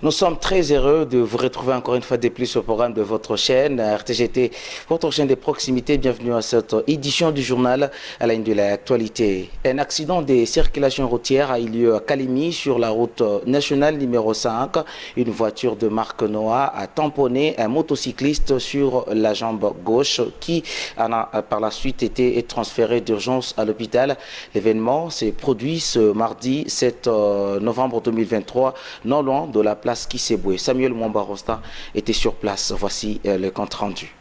Nous sommes très heureux de vous retrouver encore une fois de plus au programme de votre chaîne RTGT, votre chaîne de proximité. Bienvenue à cette édition du journal à la ligne de l'actualité. Un accident de circulation routière a eu lieu à Kalemi sur la route nationale numéro 5. Une voiture de marque Noah a tamponné un motocycliste sur la jambe gauche qui a par la suite été transféré d'urgence à l'hôpital. L'événement s'est produit ce mardi 7 novembre 2023, non loin de la place Kiseboué. Samuel Mwamba-Rosta était sur place. Voici le compte rendu.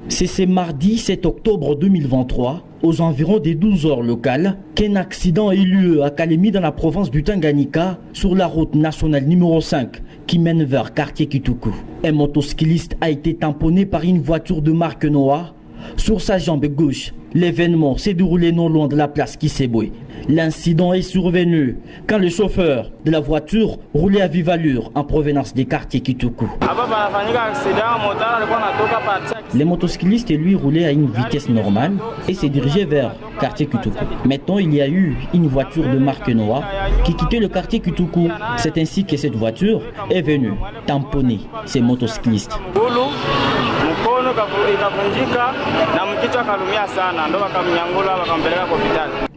C'est ce mardi 7 octobre 2023, aux environs des 12 heures locales, qu'un accident a eu lieu à Kalemi dans la province du Tanganyika, sur la route nationale numéro 5 qui mène vers quartier Kituku. Un motocycliste a été tamponné par une voiture de marque Noah sur sa jambe gauche. L'événement s'est déroulé non loin de la place Kiseboué. L'incident est survenu quand le chauffeur de la voiture roulait à vive allure en provenance des quartiers Kituku. Les motocyclistes, lui, roulaient à une vitesse normale et s'est dirigé vers quartier Kituku. Maintenant, il y a eu une voiture de marque Noah qui quittait le quartier Kituku. C'est ainsi que cette voiture est venue tamponner ces motocyclistes.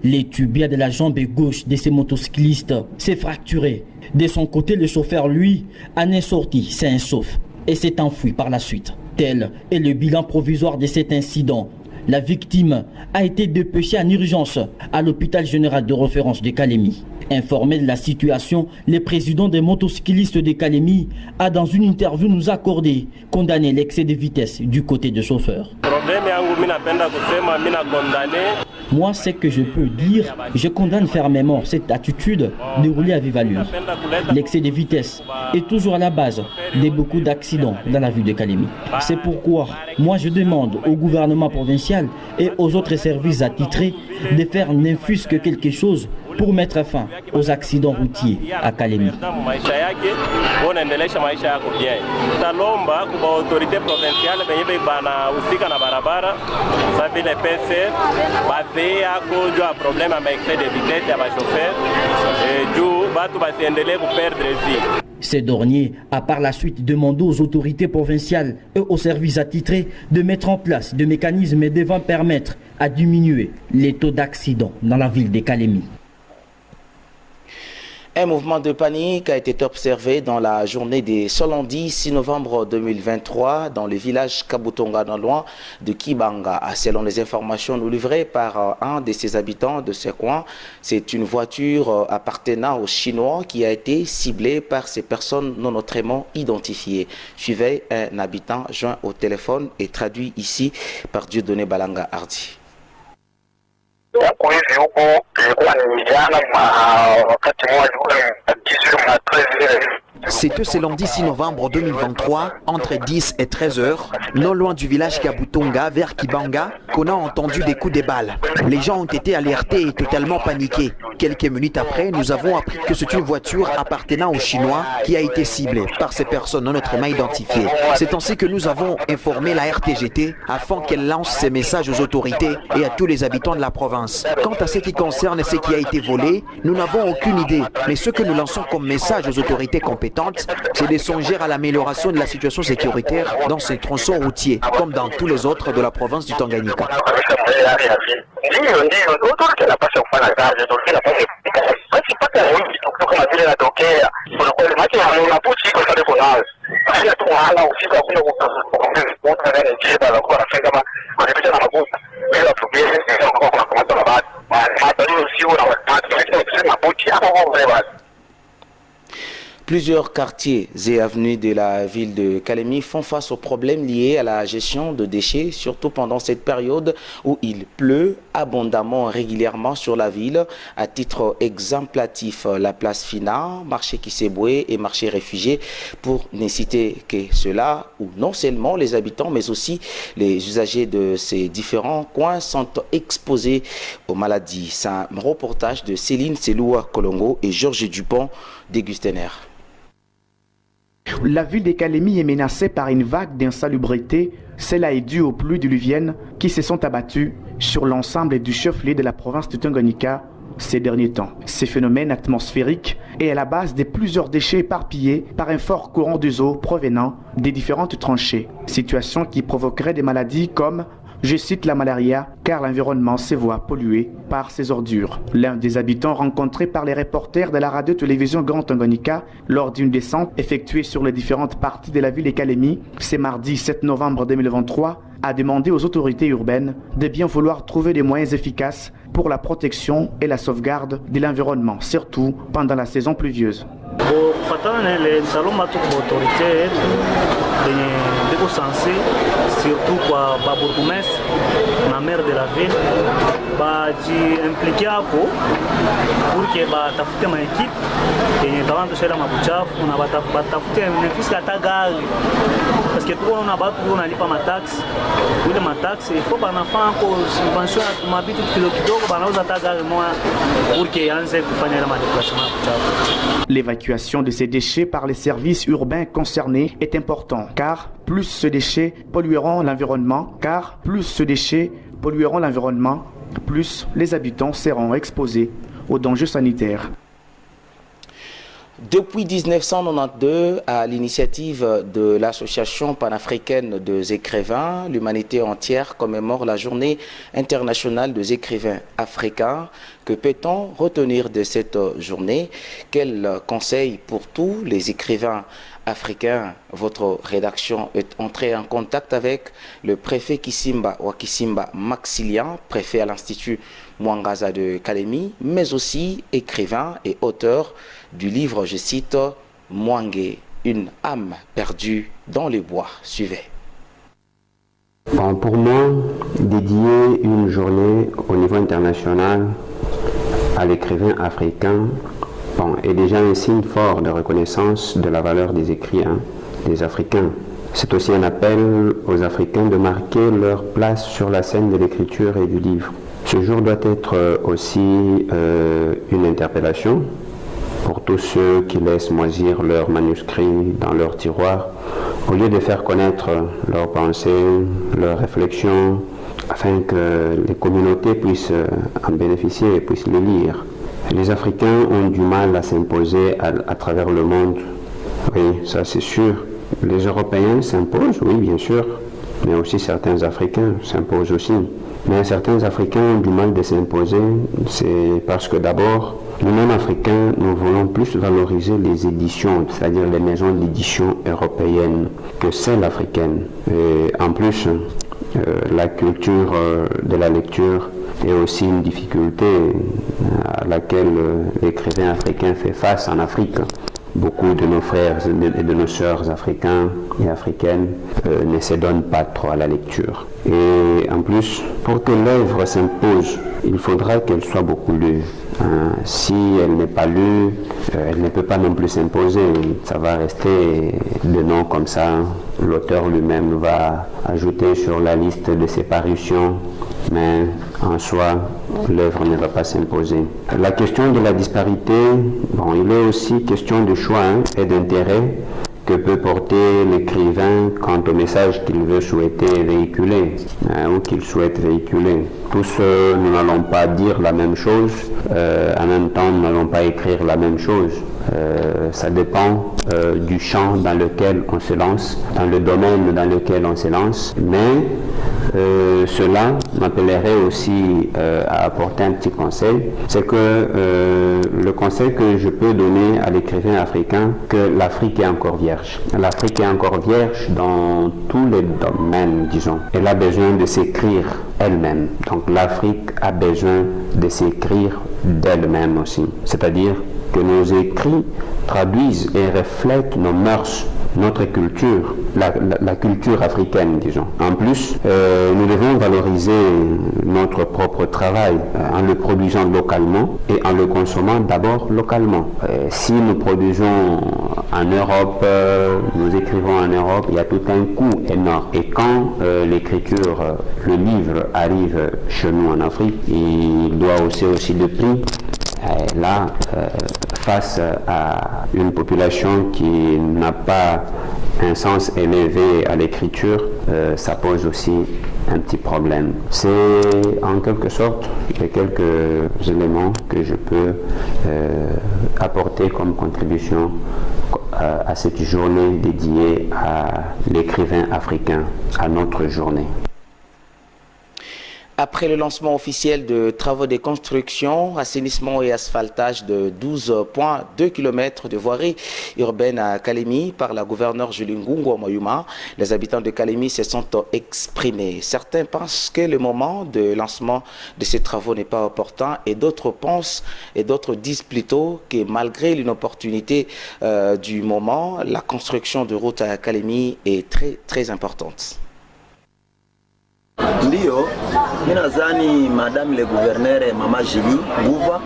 Les tibias de la jambe gauche de ces motocyclistes s'est fracturé. De son côté, le chauffeur, lui, en est sorti sain et sauf et s'est enfui par la suite. Tel est le bilan provisoire de cet incident. La victime a été dépêchée en urgence à l'hôpital général de référence de Kalemi. Informé de la situation, le président des motocyclistes de Kalemi a dans une interview nous accordé condamné l'excès de vitesse du côté du chauffeur. Moi, ce que je peux dire, je condamne fermement cette attitude de rouler à vive allure. L'excès de vitesse est toujours à la base de beaucoup d'accidents dans la ville de Kalemi. C'est pourquoi moi je demande au gouvernement provincial et aux autres services attitrés de faire n'infuse que quelque chose pour mettre fin aux accidents routiers à Kalemi. Ces derniers a par la suite demandé aux autorités provinciales et aux services attitrés de mettre en place des mécanismes devant permettre à diminuer les taux d'accidents dans la ville de Kalemi. Un mouvement de panique a été observé dans la journée des ce lundi 6 novembre 2023 dans le village Kabutonga, non loin de Kibanga. Selon les informations nous livrées par un de ses habitants de ce coin, c'est une voiture appartenant aux Chinois qui a été ciblée par ces personnes non autrement identifiées. Suivez un habitant joint au téléphone et traduit ici par Dieudonné Balanga Hardy. C'était ce lundi 6 novembre 2023, entre 10 et 13 heures, non loin du village Kabutonga, vers Kibanga, qu'on a entendu des coups de balles. Les gens ont été alertés et totalement paniqués. Quelques minutes après, nous avons appris que c'est une voiture appartenant aux Chinois qui a été ciblée par ces personnes non autrement identifiées. C'est ainsi que nous avons informé la RTGT afin qu'elle lance ces messages aux autorités et à tous les habitants de la province. Quant à ce qui concerne ce qui a été volé, nous n'avons aucune idée. Mais ce que nous lançons comme message aux autorités compétentes, c'est de songer à l'amélioration de la situation sécuritaire dans ces tronçons routiers, comme dans tous les autres de la province du Tanganyika. Plusieurs quartiers et avenues de la ville de Kalemi font face aux problèmes liés à la gestion de déchets, surtout pendant cette période où il pleut abondamment régulièrement sur la ville. À titre exemplatif, la place Fina, marché Kiseboué et marché réfugié, pour ne citer que cela, où non seulement les habitants, mais aussi les usagers de ces différents coins sont exposés aux maladies. C'est un reportage de Céline Seloua Kolongo et Georges Dupont d'Augustin. La ville de Kalemi est menacée par une vague d'insalubrité. Cela est dû aux pluies diluviennes qui se sont abattues sur l'ensemble du chef-lieu de la province du Tanganyika, ces derniers temps. Ces phénomènes atmosphériques est à la base de plusieurs déchets éparpillés par un fort courant d'eau provenant des différentes tranchées. Situation qui provoquerait des maladies comme, je cite, la malaria, car l'environnement se voit pollué par ces ordures. L'un des habitants rencontrés par les reporters de la radio-télévision Grand Tanganyika lors d'une descente effectuée sur les différentes parties de la ville de Kalemi, ce mardi 7 novembre 2023, a demandé aux autorités urbaines de bien vouloir trouver des moyens efficaces pour la protection et la sauvegarde de l'environnement, surtout pendant la saison pluvieuse. Surtout kwa baburgumestre na maire de la ville bajiimplike hapo pour que batafute maekipe yenye tawantushaila mabuchafu na batafute nefisi hata gari parce que tuko na batu unalipa mataxi ile mataxi il faut banafaa ko subvention ya mabitu kidogo banauza hata gari moja pour que yanze kufanya ile madeplasement buchafu. L'évacuation de ces déchets par les services urbains concernés est important car plus ce déchet pollueront l'environnement, plus les habitants seront exposés aux dangers sanitaires. Depuis 1992, à l'initiative de l'Association panafricaine des écrivains, l'humanité entière commémore la Journée internationale des écrivains africains. Que peut-on retenir de cette journée? Quel conseil pour tous les écrivains africains? Votre rédaction est entrée en contact avec le préfet Kisimba Wakisimba Maxilian, préfet à l'Institut Mwangaza de Kalemi, mais aussi écrivain et auteur du livre, je cite, Mwangé, une âme perdue dans les bois. Suivez. Bon, pour moi, dédier une journée au niveau international à l'écrivain africain est déjà un signe fort de reconnaissance de la valeur des écrits des Africains. C'est aussi un appel aux Africains de marquer leur place sur la scène de l'écriture et du livre. Ce jour doit être aussi une interpellation pour tous ceux qui laissent moisir leurs manuscrits dans leurs tiroirs, au lieu de faire connaître leurs pensées, leurs réflexions, afin que les communautés puissent en bénéficier et puissent les lire. Les Africains ont du mal à s'imposer à travers le monde. Oui, ça c'est sûr. Les Européens s'imposent, oui bien sûr, mais aussi certains Africains s'imposent aussi. Mais certains Africains ont du mal de s'imposer, c'est parce que d'abord, nous-mêmes Africains, nous voulons plus valoriser les éditions, c'est-à-dire les maisons d'édition européennes, que celles africaines. Et en plus, la culture de la lecture est aussi une difficulté à laquelle l'écrivain africain fait face en Afrique. Beaucoup de nos frères et de nos sœurs africains et africaines ne se donnent pas trop à la lecture. Et en plus, pour que l'œuvre s'impose, il faudra qu'elle soit beaucoup lue. Si elle n'est pas lue, elle ne peut pas non plus s'imposer. Ça va rester de nom comme ça. L'auteur lui-même va ajouter sur la liste de ses parutions, mais en soi, l'œuvre ne va pas s'imposer. La question de la disparité, il est aussi question de choix et d'intérêt que peut porter l'écrivain quant au message qu'il veut souhaiter véhiculer ou qu'il souhaite véhiculer. Tous nous n'allons pas dire la même chose, en même temps nous n'allons pas écrire la même chose. Ça dépend du champ dans lequel on se lance, dans le domaine dans lequel on se lance, mais cela m'appellerait aussi à apporter un petit conseil. C'est que le conseil que je peux donner à l'écrivain africain, que l'Afrique est encore vierge. L'Afrique est encore vierge dans tous les domaines, disons. Elle a besoin de s'écrire elle-même. Donc l'Afrique a besoin de s'écrire d'elle-même aussi. C'est-à-dire que nos écrits traduisent et reflètent nos mœurs, notre culture, la culture africaine, disons. En plus, nous devons valoriser notre propre travail en le produisant localement et en le consommant d'abord localement. Si nous produisons en Europe, nous écrivons en Europe, il y a tout un coût énorme. Et quand l'écriture, le livre arrive chez nous en Afrique, il doit aussi de prix. Là, face à une population qui n'a pas un sens élevé à l'écriture, ça pose aussi un petit problème. C'est en quelque sorte les quelques éléments que je peux apporter comme contribution à cette journée dédiée à l'écrivain africain, à notre journée. Après le lancement officiel de travaux de construction, assainissement et asphaltage de 12,2 km de voirie urbaine à Kalemi par la gouverneure Julie Ngungu Moyuma, les habitants de Kalemi se sont exprimés. Certains pensent que le moment de lancement de ces travaux n'est pas opportun et d'autres pensent et d'autres disent plutôt que malgré l'inopportunité du moment, la construction de routes à Kalemi est très importante. Ndio, mimi nadhani madame le gouverneur Mama Julie Nguva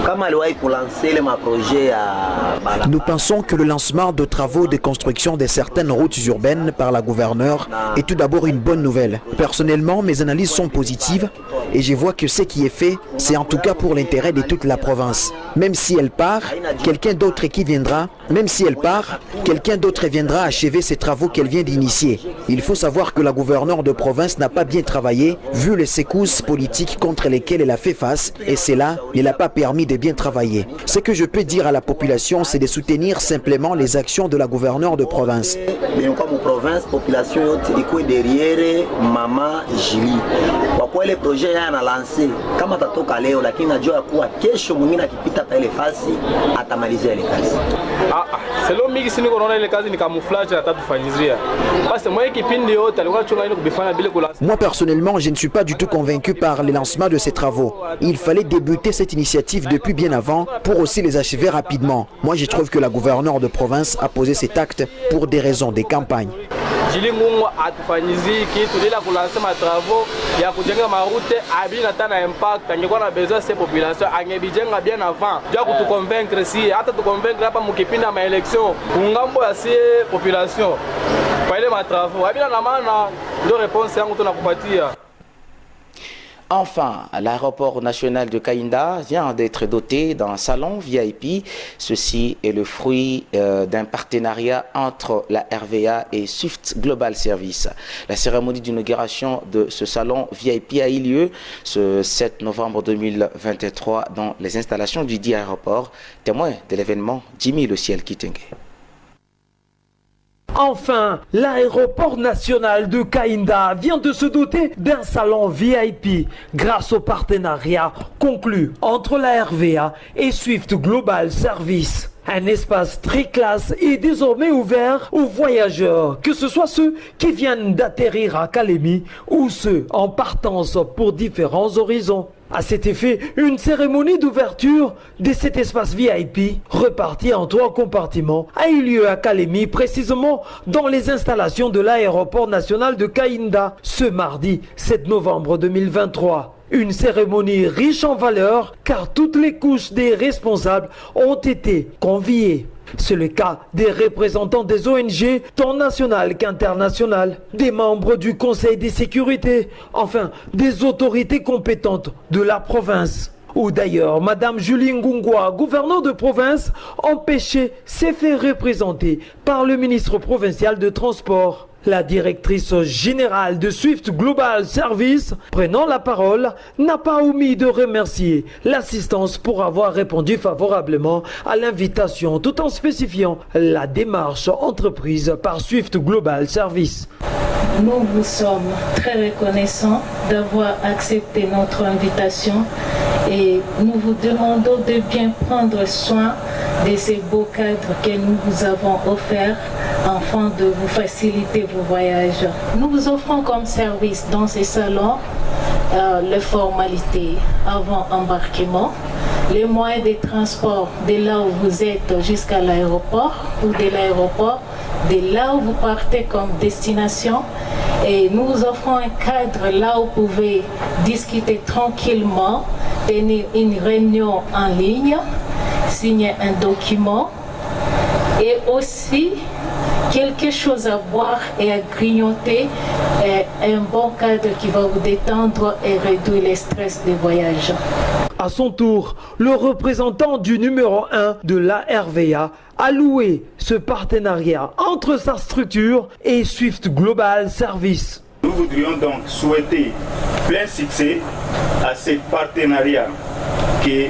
kama aliwahi kulancer le projet ya Nous pensons que le lancement de travaux de construction de certaines routes urbaines par la gouverneure est tout d'abord une bonne nouvelle. Personnellement, mes analyses sont positives et je vois que ce qui est fait, c'est en tout cas pour l'intérêt de toute la province. Même si elle part, quelqu'un d'autre qui viendra, même si elle part, quelqu'un d'autre viendra achever ces travaux qu'elle vient d'initier. Il faut savoir que la gouverneure de province n'a pas bien travaillé vu les secousses politiques contre lesquelles elle a fait face et cela ne l'a pas permis de bien travailler. Ce que je peux dire à la population, c'est de soutenir simplement les actions de la gouverneure de province. Comme province, population yote iko derrière Mama Julie. Kwa kweli projet yana lancé kama tatoka leo, lakini najua kuwa kesho mwingine akipita pa ile fasi atamalizia ile kazi. Selo mingi sini kunaona ile kazi ni camouflage atatufanyizia. Basi mwa kipindi yote alikuwa chunga ile kubifanya bila kula. Moi personnellement, je ne suis pas du tout convaincu par le lancement de ces travaux. Il fallait débuter cette initiative depuis bien avant pour aussi les achever rapidement. Moi je trouve que la gouverneure de province a posé cet acte pour des raisons de campagne. Julie Ngungu atufanyizi kitu bila kulancer ma travaux ya kujenga maroute abina tana impact angekuwa na besoin ces populations angebijenga bien avant ndio kutuconvaincre si hata tuconvaincre hapa mkipinda ma election kungambo ya si population kwa ile ma travaux abina na maana ndio réponse yangu tunakupatia. Enfin, l'aéroport national de Kainda vient d'être doté d'un salon VIP. Ceci est le fruit d'un partenariat entre la RVA et Swift Global Service. La cérémonie d'inauguration de ce salon VIP a eu lieu ce 7 novembre 2023 dans les installations du dit aéroport. Témoin de l'événement, Jimmy Le Ciel Kitenge. Enfin, l'aéroport national de Kainda vient de se doter d'un salon VIP grâce au partenariat conclu entre la RVA et Swift Global Service. Un espace très classe est désormais ouvert aux voyageurs, que ce soit ceux qui viennent d'atterrir à Kalemi ou ceux en partance pour différents horizons. À cet effet, une cérémonie d'ouverture de cet espace VIP, reparti en 3 compartiments, a eu lieu à Kalemi, précisément dans les installations de l'aéroport national de Kainda, ce mardi 7 novembre 2023. Une cérémonie riche en valeurs, car toutes les couches des responsables ont été conviées. C'est le cas des représentants des ONG, tant nationales qu'internationales, des membres du Conseil de sécurité, enfin des autorités compétentes de la province. Ou d'ailleurs, Madame Julie Ngungu, gouverneure de province, empêchée s'est fait représenter par le ministre provincial de Transport. La directrice générale de Swift Global Service, prenant la parole, n'a pas omis de remercier l'assistance pour avoir répondu favorablement à l'invitation tout en spécifiant la démarche entreprise par Swift Global Service. Nous vous sommes très reconnaissants d'avoir accepté notre invitation et nous vous demandons de bien prendre soin de ces beaux cadres que nous vous avons offerts afin de vous faciliter vos voyages. Nous vous offrons comme service dans ces salons les formalités avant embarquement, les moyens de transport de là où vous êtes jusqu'à l'aéroport ou de l'aéroport, de là où vous partez comme destination. Et nous vous offrons un cadre là où vous pouvez discuter tranquillement, tenir une réunion en ligne, signer un document et aussi quelque chose à boire et à grignoter, un bon cadre qui va vous détendre et réduire le stress des voyages. À son tour, le représentant du numéro 1 de la RVA a loué ce partenariat entre sa structure et Swift Global Service. Nous voudrions donc souhaiter plein succès à ce partenariat que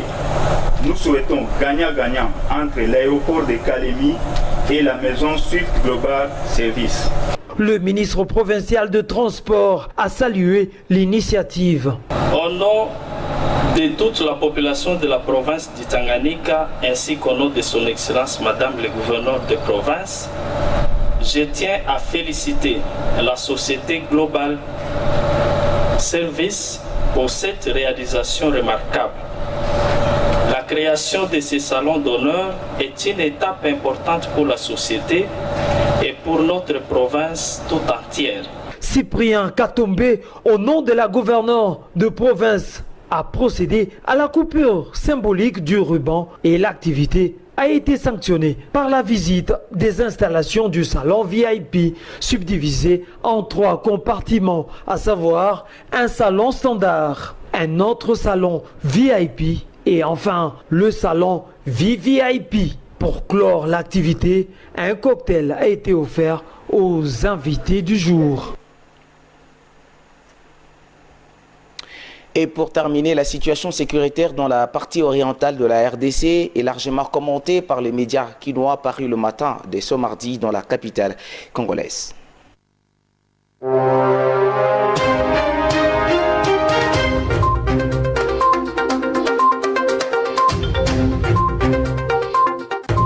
nous souhaitons gagnant-gagnant entre l'aéroport de Kalemi et la maison Swift Global Service. Le ministre provincial de Transport a salué l'initiative. Au nom de toute la population de la province du Tanganyika ainsi qu'au nom de son Excellence Madame le gouverneur de province, je tiens à féliciter la société Global Service pour cette réalisation remarquable. La création de ces salons d'honneur est une étape importante pour la société et pour notre province tout entière. Cyprien Katombe, au nom de la gouverneure de province, a procédé à la coupure symbolique du ruban et l'activité a été sanctionnée par la visite des installations du salon VIP subdivisé en 3 compartiments, à savoir un salon standard, un autre salon VIP et enfin le salon VVIP. Pour clore l'activité, un cocktail a été offert aux invités du jour. Et pour terminer, la situation sécuritaire dans la partie orientale de la RDC est largement commentée par les médias quinois parus le matin de ce mardi dans la capitale congolaise.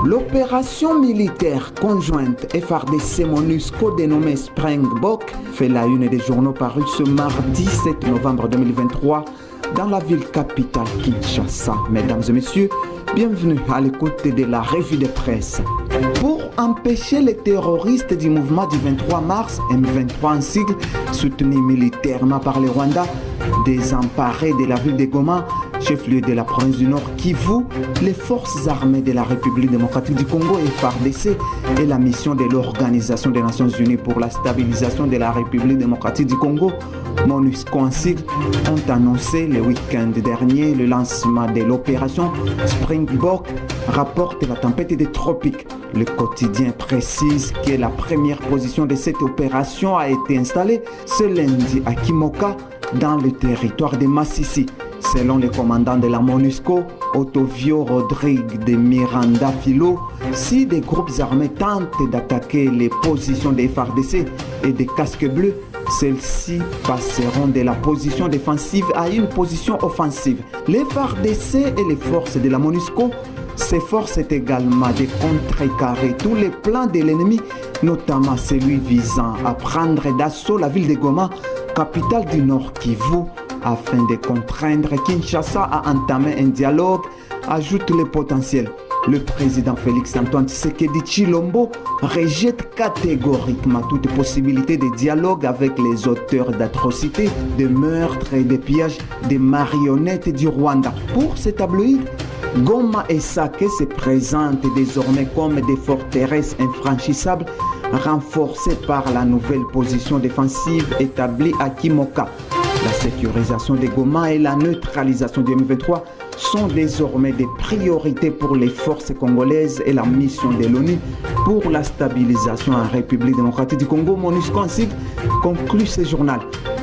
L'opération militaire conjointe FARDC-MONUSCO dénommée Springbok fait la une des journaux parus ce mardi 7 novembre 2023 dans la ville capitale Kinshasa. Mesdames et messieurs, bienvenue à l'écoute de la revue de presse. Pour empêcher les terroristes du mouvement du 23 mars, M23 en sigle, soutenu militairement par le Rwanda, désemparés de la ville de Goma, chef-lieu de la province du Nord Kivu, les forces armées de la République démocratique du Congo et FARDC et la mission de l'Organisation des Nations Unies pour la stabilisation de la République démocratique du Congo, MONUSCO en sigle, ont annoncé le week-end dernier le lancement de l'opération Springbok, rapporte la tempête des tropiques. Le quotidien précise que la première position de cette opération a été installée ce lundi à Kimoka, dans le territoire de Massissi. Selon le commandant de la MONUSCO, Otovio Rodrigue de Miranda Filo, si des groupes armés tentent d'attaquer les positions des FARDC et des casques bleus, celles-ci passeront de la position défensive à une position offensive. Les FARDC et les forces de la MONUSCO s'efforcent également de contrecarrer tous les plans de l'ennemi, notamment celui visant à prendre d'assaut la ville de Goma, capitale du Nord Kivu, afin de contraindre Kinshasa à entamer un dialogue, ajoute le potentiel. Le président Félix Antoine Tshisekedi Tshilombo rejette catégoriquement toute possibilité de dialogue avec les auteurs d'atrocités, de meurtres et de pillages des marionnettes du Rwanda. Pour ces tabloïds, Goma et Sake se présentent désormais comme des forteresses infranchissables renforcées par la nouvelle position défensive établie à Kimoka. La sécurisation de Goma et la neutralisation du M23 sont désormais des priorités pour les forces congolaises et la mission de l'ONU pour la stabilisation en République démocratique du Congo, MONUSCO en sigle, conclut ce journal.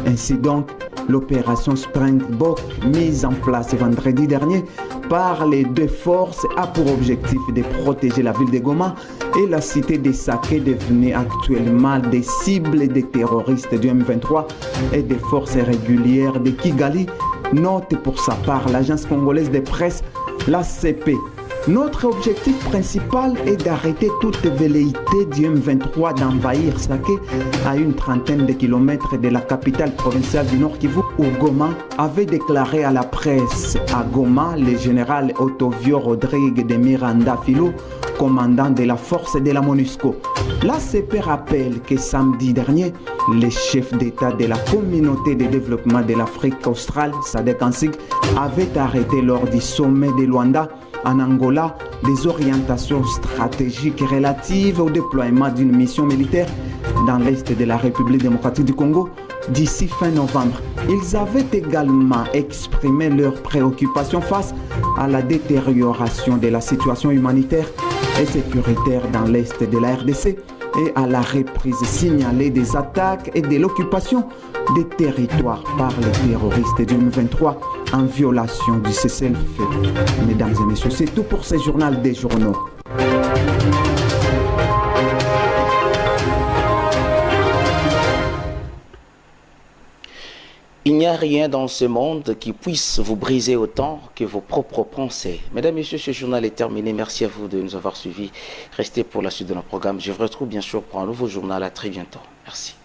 Ainsi donc, l'opération Springbok mise en place vendredi dernier par les deux forces a pour objectif de protéger la ville de Goma et la cité de Sake, devenue actuellement des cibles des terroristes du M23 et des forces régulières de Kigali, note pour sa part l'agence congolaise de presse, l'ACP. Notre objectif principal est d'arrêter toute velléité du M23 d'envahir Sake à une trentaine de kilomètres de la capitale provinciale du Nord Kivu, où Goma avait déclaré à la presse. À Goma, le général Otovio Rodrigue de Miranda Filo, commandant de la force de la MONUSCO. L'ACP rappelle que samedi dernier, les chefs d'État de la communauté de développement de l'Afrique australe, SADC en sigle, avaient arrêté lors du sommet de Luanda en Angola des orientations stratégiques relatives au déploiement d'une mission militaire dans l'est de la République démocratique du Congo d'ici fin novembre. Ils avaient également exprimé leurs préoccupations face à la détérioration de la situation humanitaire et sécuritaire dans l'est de la RDC et à la reprise signalée des attaques et de l'occupation des territoires par les terroristes du M23 en violation du cessez-le-feu. Mesdames et messieurs, c'est tout pour ce journal des journaux. Il n'y a rien dans ce monde qui puisse vous briser autant que vos propres pensées. Mesdames et messieurs, ce journal est terminé. Merci à vous de nous avoir suivis. Restez pour la suite de notre programme. Je vous retrouve bien sûr pour un nouveau journal. À très bientôt. Merci.